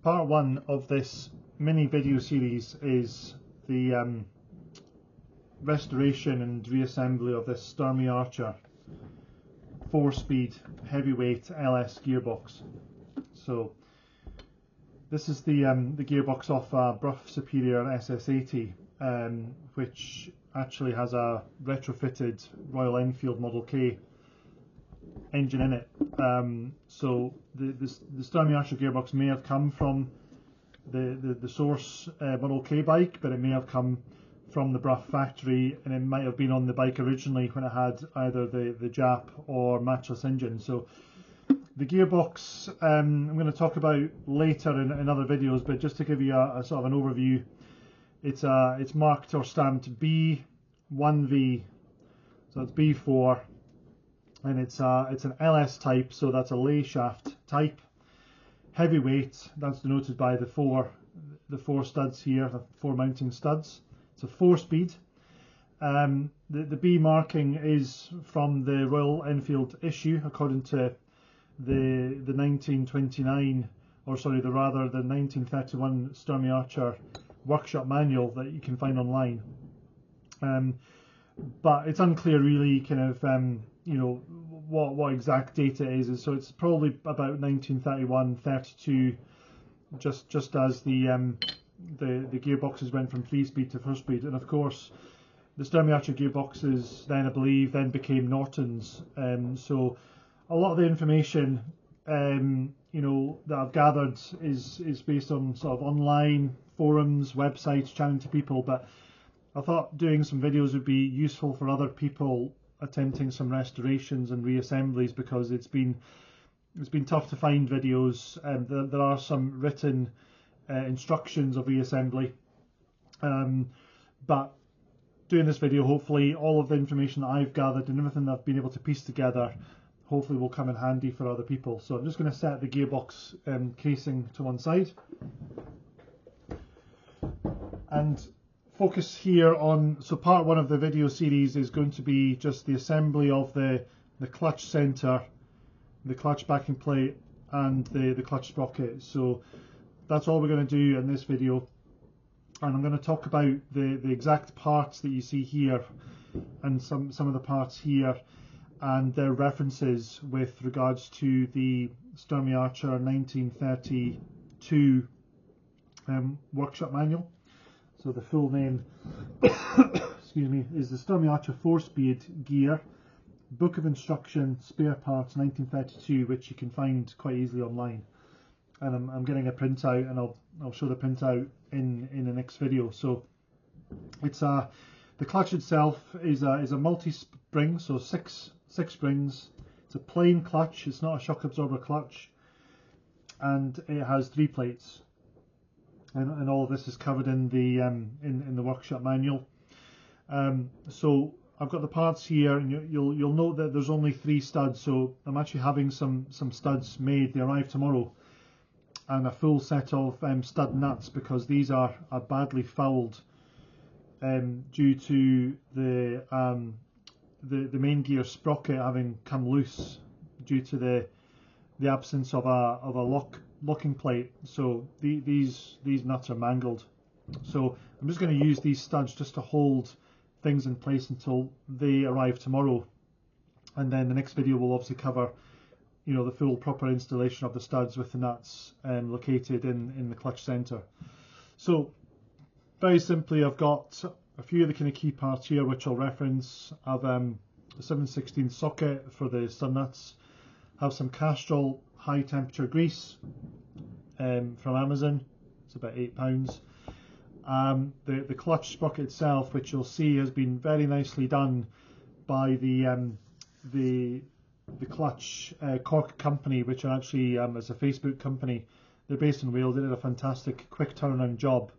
Part one of this mini video series is the restoration and reassembly of this Sturmey Archer 4-speed heavyweight LS gearbox. So this is the gearbox off a Brough Superior SS80, which actually has a retrofitted Royal Enfield Model K engine in it. So the Sturmey Archer gearbox may have come from the source Model K bike, but it may have come from the Brough factory, and it might have been on the bike originally when it had either the Jap or matchless engine. So the gearbox I'm going to talk about later in other videos, but just to give you a sort of an overview, it's marked or stamped B1V, so it's B4, and it's an LS type, so that's a lay shaft type, heavyweight. That's denoted by the four studs here, the 4 mounting studs. It's a 4-speed. The B marking is from the Royal Enfield issue, according to the 1929, or sorry, the 1931 Sturmey Archer workshop manual that you can find online. But it's unclear really kind of what exact date it is. So it's probably about 1931, 32, just as the gearboxes went from 3-speed to 4-speed, and of course the Sturmey Archer gearboxes then, I believe, then became Nortons. So a lot of the information that I've gathered is based on sort of online forums, websites, chatting to people, but I thought doing some videos would be useful for other people attempting some restorations and reassemblies, because it's been tough to find videos, and there are some written instructions of reassembly, but doing this video, hopefully all of the information that I've gathered and everything that I've been able to piece together hopefully will come in handy for other people. So I'm just going to set the gearbox casing to one side and focus here on, so part one of the video series is going to be just the assembly of the clutch center, the clutch backing plate, and the clutch sprocket. So that's all we're going to do in this video, and I'm going to talk about the exact parts that you see here and some of the parts here and their references with regards to the Sturmey Archer 1932 workshop manual. So the full name excuse me, is the Sturmey Archer 4-speed gear book of instruction spare parts 1932, which you can find quite easily online. And I'm getting a printout, and I'll show the printout in the next video. So it's the clutch itself is a multi-spring, so six springs. It's a plain clutch. It's not a shock absorber clutch, and it has 3 plates. And all of this is covered in the workshop manual. So I've got the parts here, and you'll note that there's only 3 studs. So I'm actually having some studs made. They arrive tomorrow, and a full set of stud nuts, because these are badly fouled due to the main gear sprocket having come loose due to the absence of a locking plate. So these nuts are mangled. So I'm just going to use these studs just to hold things in place until they arrive tomorrow, and then the next video will obviously cover the full proper installation of the studs with the nuts located in the clutch center. So very simply, I've got a few of the kind of key parts here which I'll reference. I've a 7/16 socket for the stud nuts. Have some Castrol high temperature grease from Amazon. It's about £8. The clutch sprocket itself, which you'll see has been very nicely done by the clutch Cork company, which are actually as a Facebook company. They're based in Wales. They did a fantastic quick turnaround job.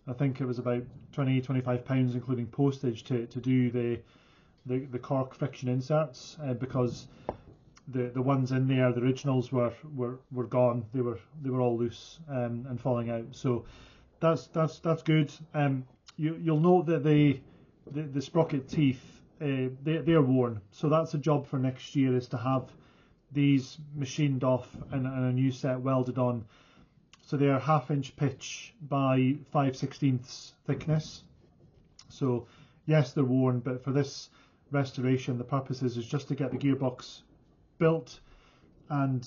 I think it was about £20–25 including postage to do the Cork friction inserts, because the ones in there, the originals, were gone. They were all loose and falling out. So that's good. You'll note that the sprocket teeth, they're worn. So that's a job for next year, is to have these machined off and a new set welded on. So they are 1/2 inch pitch by 5/16 thickness. So yes, they're worn, but for this restoration, the purpose is just to get the gearbox built and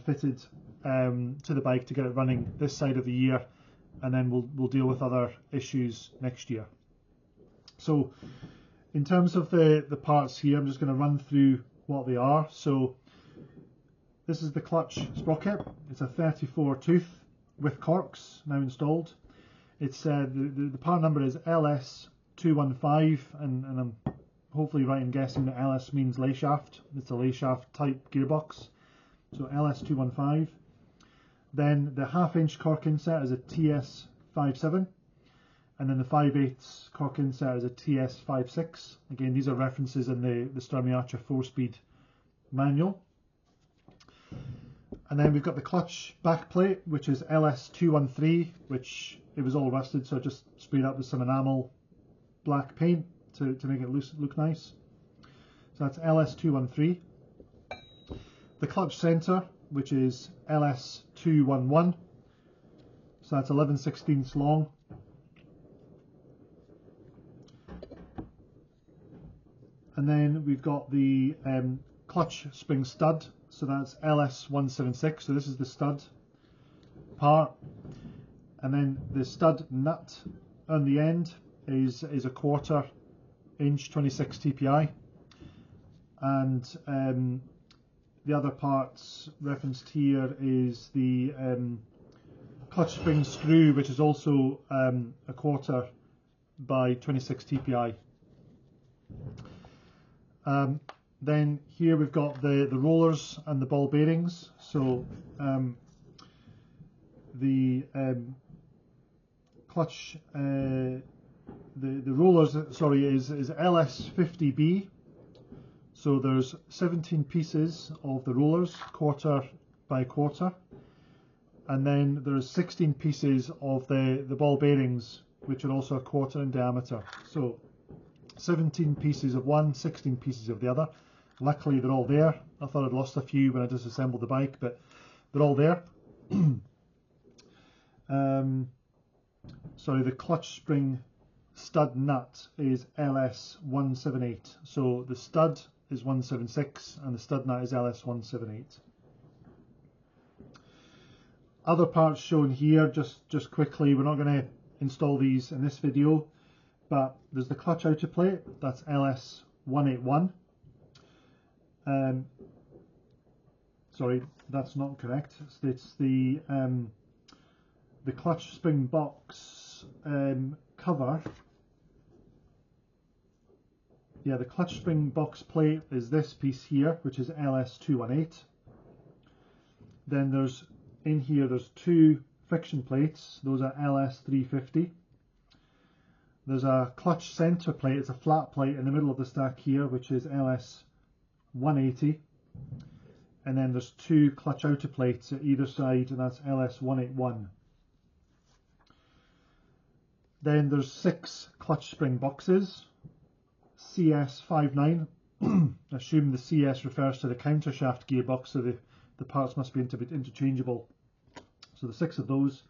fitted to the bike to get it running this side of the year, and then we'll deal with other issues next year. So in terms of the parts here, I'm just going to run through what they are. So this is the clutch sprocket. It's a 34 tooth with corks now installed. It's the part number is LS215, and I'm hopefully right in guessing that LS means lay shaft. It's a lay shaft type gearbox. So LS215. Then the 1/2 inch cork insert is a TS57, and then the 5/8 cork insert is a TS56. Again, these are references in the Sturmey Archer 4-speed manual. And then we've got the clutch back plate, which is LS213, which it was all rusted, so I just sprayed up with some enamel black paint to make it look nice. So that's LS213. The clutch center, which is LS211, so that's 11/16 long. And then we've got the clutch spring stud, so that's LS176, so this is the stud part. And then the stud nut on the end is a 1/4 inch 26 TPI. And the other parts referenced here is the clutch spring screw, which is also a 1/4 by 26 TPI. Then here we've got the rollers and the ball bearings. So the clutch, the rollers, sorry, is LS50B. So there's 17 pieces of the rollers, 1/4 by 1/4, and then there's 16 pieces of the ball bearings, which are also a 1/4 in diameter. So 17 pieces of one, 16 pieces of the other. Luckily they're all there. I thought I'd lost a few when I disassembled the bike, but they're all there. Sorry, the clutch spring stud nut is LS178. So the stud is 176 and the stud nut is LS178. Other parts shown here, just quickly, we're not going to install these in this video, but there's the clutch outer plate, that's LS181. Sorry, that's not correct. It's the clutch spring box cover. Yeah, the clutch spring box plate is this piece here, which is LS218. Then there's in here there's 2 friction plates. Those are LS350. There's a clutch center plate. It's a flat plate in the middle of the stack here, which is LS180. And then there's 2 clutch outer plates at either side, and that's LS181. Then there's 6 clutch spring boxes, CS59. Assume the CS refers to the countershaft gearbox, so the parts must be interchangeable. So the 6 of those.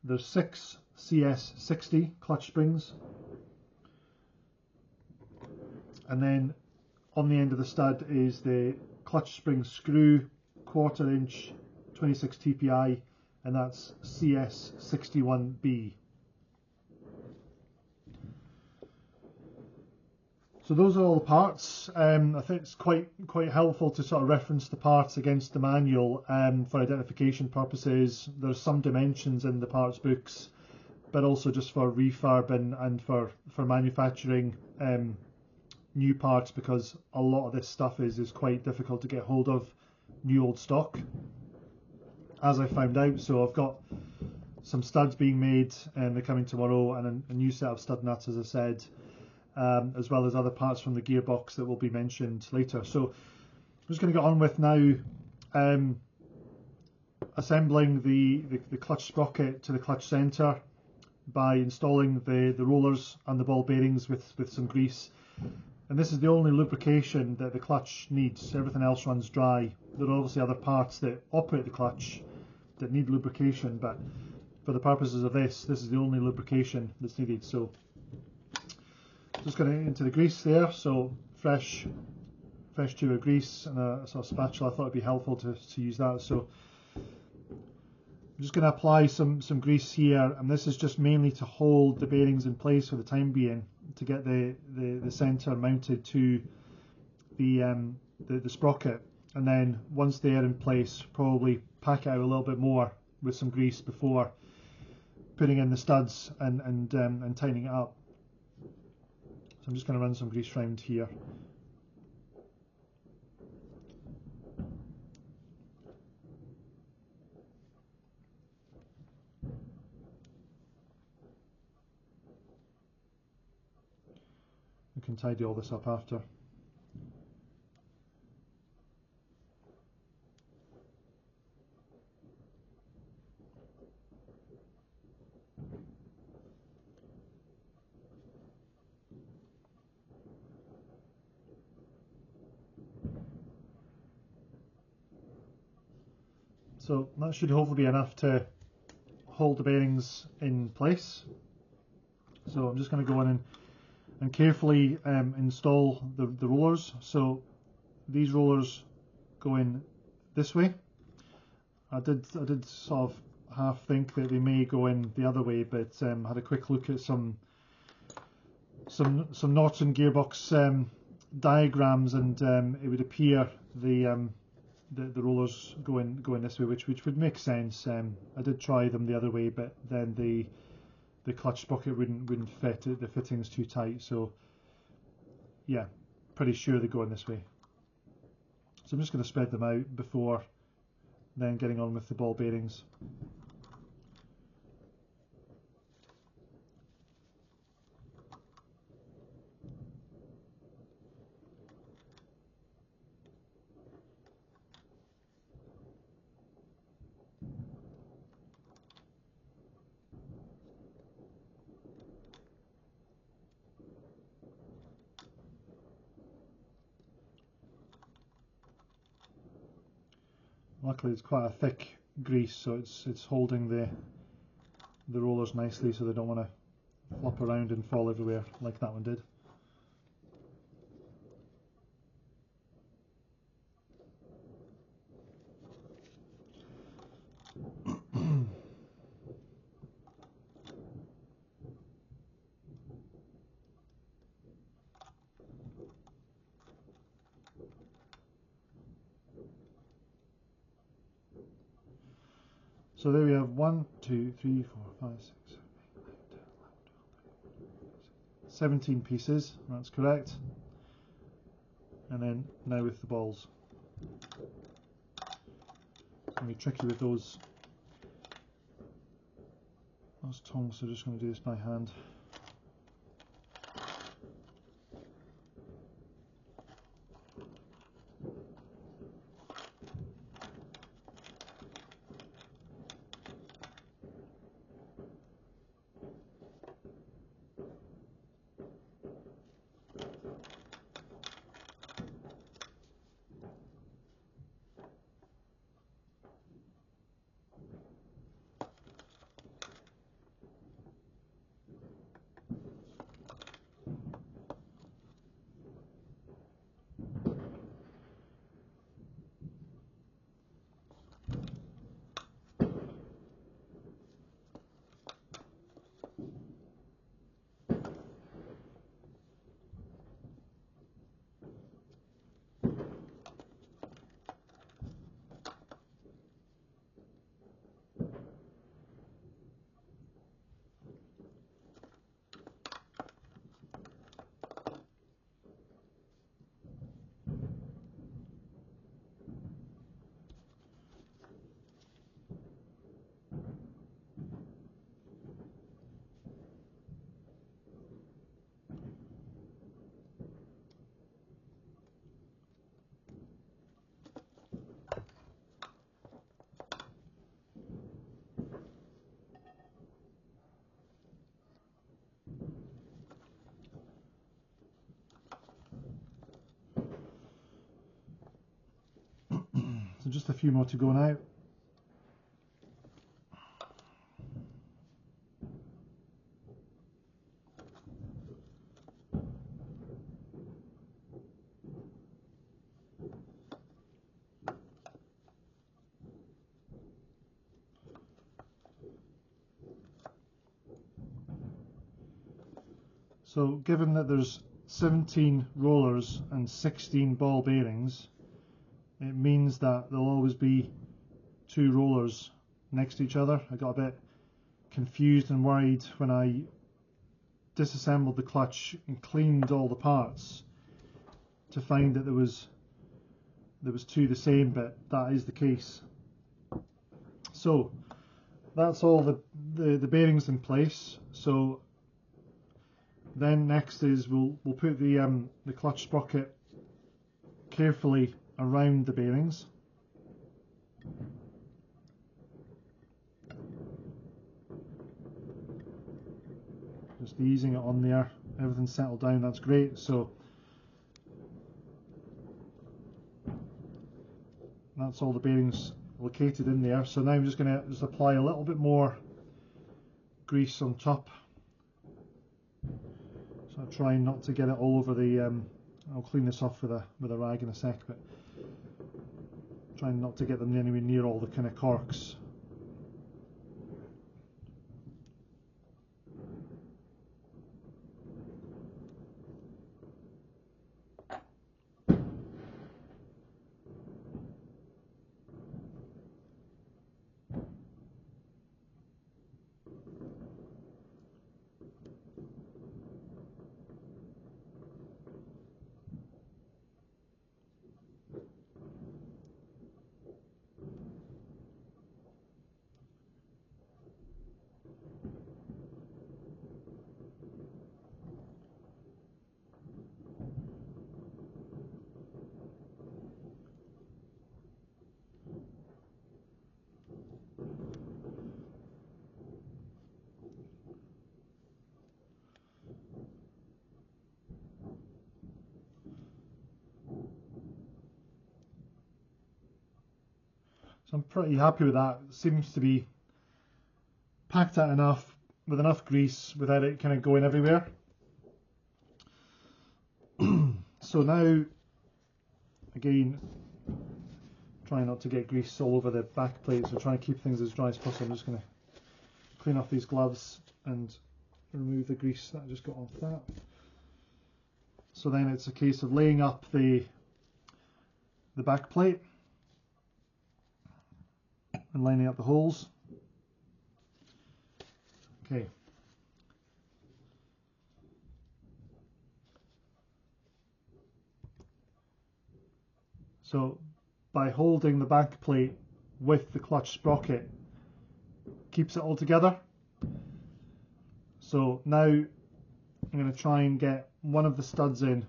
There's 6 CS60 clutch springs. And then on the end of the stud is the clutch spring screw, 1/4 inch 26 TPI, and that's CS61B. So those are all the parts. I think it's quite helpful to sort of reference the parts against the manual for identification purposes. There's some dimensions in the parts books, but also just for refurb and for manufacturing new parts, because a lot of this stuff is quite difficult to get hold of, new old stock, as I found out. So I've got some studs being made and they're coming tomorrow, and a new set of stud nuts, as I said, as well as other parts from the gearbox that will be mentioned later. So I'm just going to get on with now assembling the clutch sprocket to the clutch center by installing the rollers and the ball bearings with some grease. And this is the only lubrication that the clutch needs. Everything else runs dry. There are obviously other parts that operate the clutch, that need lubrication, but for the purposes of this is the only lubrication that's needed. So just going into the grease there. So fresh tube of grease and a sort of spatula. I thought it'd be helpful to use that. So I'm just going to apply some grease here, and this is just mainly to hold the bearings in place for the time being, to get the center mounted to the sprocket, and then once they're in place, probably pack it out a little bit more with some grease before putting in the studs and tightening it up. So I'm just going to run some grease around here. We can tidy all this up after. So that should hopefully be enough to hold the bearings in place. So I'm just going to go in and carefully install the rollers. So these rollers go in this way. I did sort of half think that they may go in the other way, but had a quick look at some Norton gearbox diagrams, and it would appear the rollers go in this way, which would make sense. I did try them the other way, but then the clutch sprocket wouldn't fit. The fitting's too tight. So yeah, pretty sure they go in this way. So I'm just going to spread them out before then getting on with the ball bearings. Luckily it's quite a thick grease, so it's holding the rollers nicely, so they don't want to flop around and fall everywhere like that one did. So there we have 1, 2, 3, 4, 5, 6, 7, 8, 9, 10, 11, 12, 17 pieces, that's correct. And then now with the balls. It's going to be tricky with those tongs, so I'm just going to do this by hand. So just a few more to go now. So given that there's 17 rollers and 16 ball bearings, it means that there'll always be 2 rollers next to each other. I got a bit confused and worried when I disassembled the clutch and cleaned all the parts to find that there was 2 the same, but that is the case. So that's all the bearings in place. So then next is we'll put the clutch sprocket carefully around the bearings. Just easing it on there, everything's settled down, that's great. So that's all the bearings located in there. So now I'm just going to apply a little bit more grease on top. So I'm trying not to get it all over the, I'll clean this off with a rag in a sec, but trying not to get them anywhere near all the kind of corks. So I'm pretty happy with that. It seems to be packed out enough, with enough grease, without it kind of going everywhere. So now, again, trying not to get grease all over the back plate, so trying to keep things as dry as possible. I'm just going to clean off these gloves and remove the grease that I just got off that. So then it's a case of laying up the back plate and lining up the holes. Okay. So by holding the back plate with the clutch sprocket, keeps it all together. So now I'm going to try and get one of the studs in,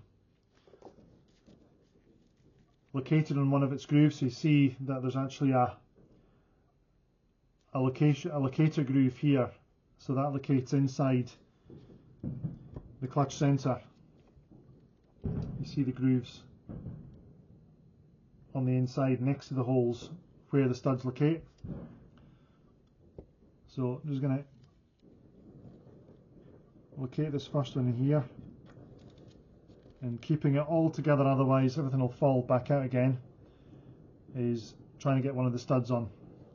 located on one of its grooves. So you see that there's actually a locator groove here. So that locates inside the clutch sensor. You see the grooves on the inside next to the holes where the studs locate. So I'm just going to locate this first one in here, and keeping it all together, otherwise everything will fall back out again, is trying to get one of the studs on.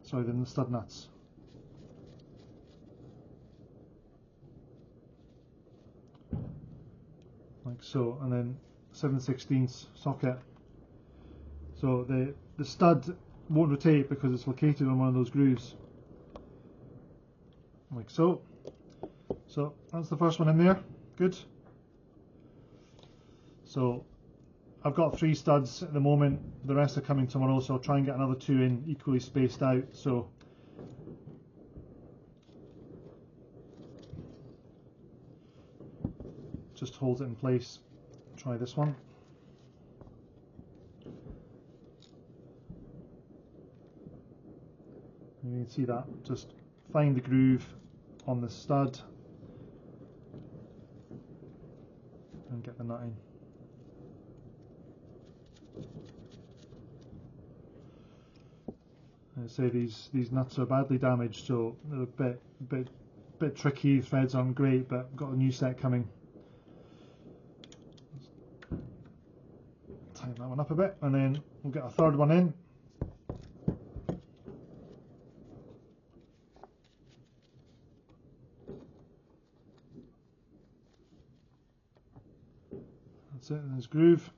Sorry, then the stud nuts. Like so, and then 7/16 socket. So the stud won't rotate because it's located on one of those grooves. Like so. So that's the first one in there. Good. So I've got 3 studs at the moment, the rest are coming tomorrow, so I'll try and get another 2 in, equally spaced out. So just hold it in place. Try this one. And you can see that. Just find the groove on the stud and get the nut in. I say these nuts are badly damaged, so they're a bit tricky. Threads aren't great, but I've got a new set coming. Tighten that one up a bit, and then we'll get a third one in. That's it in his groove.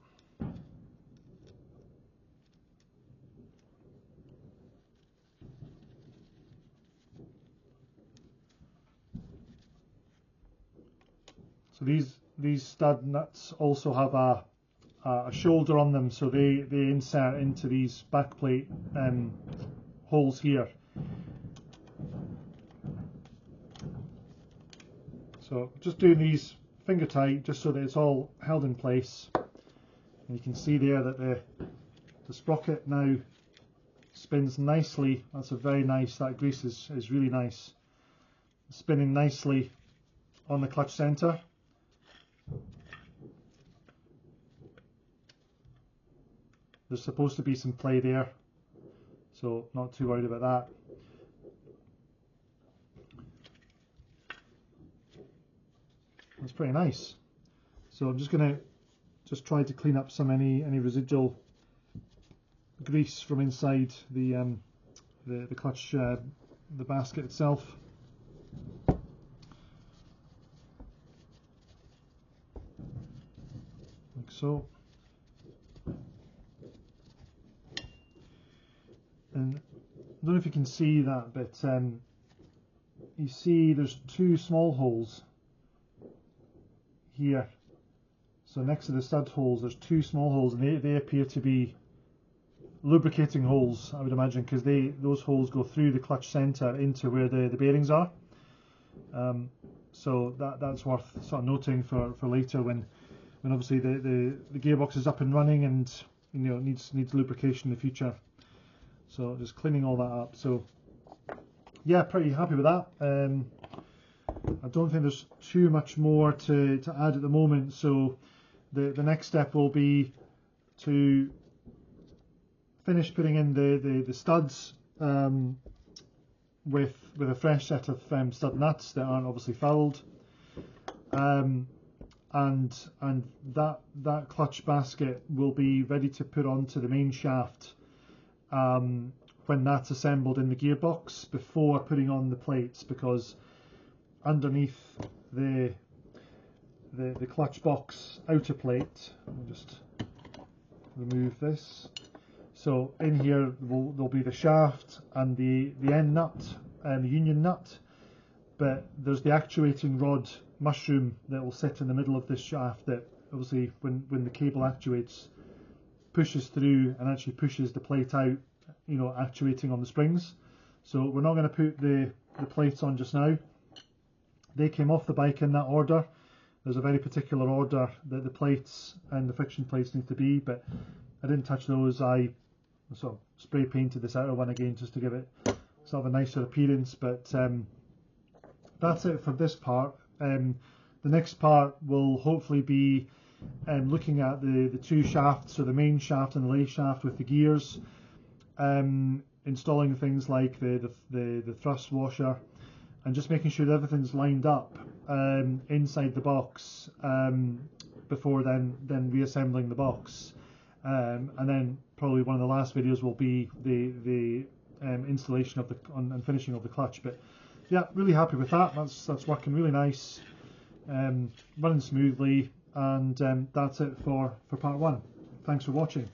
So these stud nuts also have a shoulder on them, so they insert into these backplate holes here. So just doing these finger tight just so that it's all held in place. And you can see there that the sprocket now spins nicely. That's a very nice, that grease is really nice. Spinning nicely on the clutch center. There's supposed to be some play there, so not too worried about that. That's pretty nice. So I'm just going to try to clean up any residual grease from inside the clutch, the basket itself. Like so. And I don't know if you can see that, but you see there's two small holes here. So next to the stud holes there's two small holes, and they appear to be lubricating holes, I would imagine, because those holes go through the clutch center into where the bearings are. So that's worth sort of noting for later when obviously the gearbox is up and running and needs lubrication in the future. So just cleaning all that up. So yeah, pretty happy with that. I don't think there's too much more to add at the moment. So the next step will be to finish putting in the studs with a fresh set of stud nuts that aren't obviously fouled, and that clutch basket will be ready to put onto the main shaft when that's assembled in the gearbox, before putting on the plates, because underneath the clutch box outer plate, I'll just remove this. So in here there'll be the shaft and the end nut and the union nut, but there's the actuating rod mushroom that will sit in the middle of this shaft that obviously when the cable actuates pushes through and actually pushes the plate out, actuating on the springs. So we're not going to put the plates on just now. They came off the bike in that order. There's a very particular order that the plates and the friction plates need to be, but I didn't touch those. I sort of spray painted this outer one again just to give it sort of a nicer appearance, but that's it for this part. The next part will hopefully be looking at the two shafts, so the main shaft and the lay shaft with the gears, installing things like the thrust washer, and just making sure that everything's lined up inside the box before then reassembling the box. And then probably one of the last videos will be the installation of and finishing of the clutch. But yeah, really happy with that. That's working really nice, running smoothly, and that's it for part one. Thanks for watching.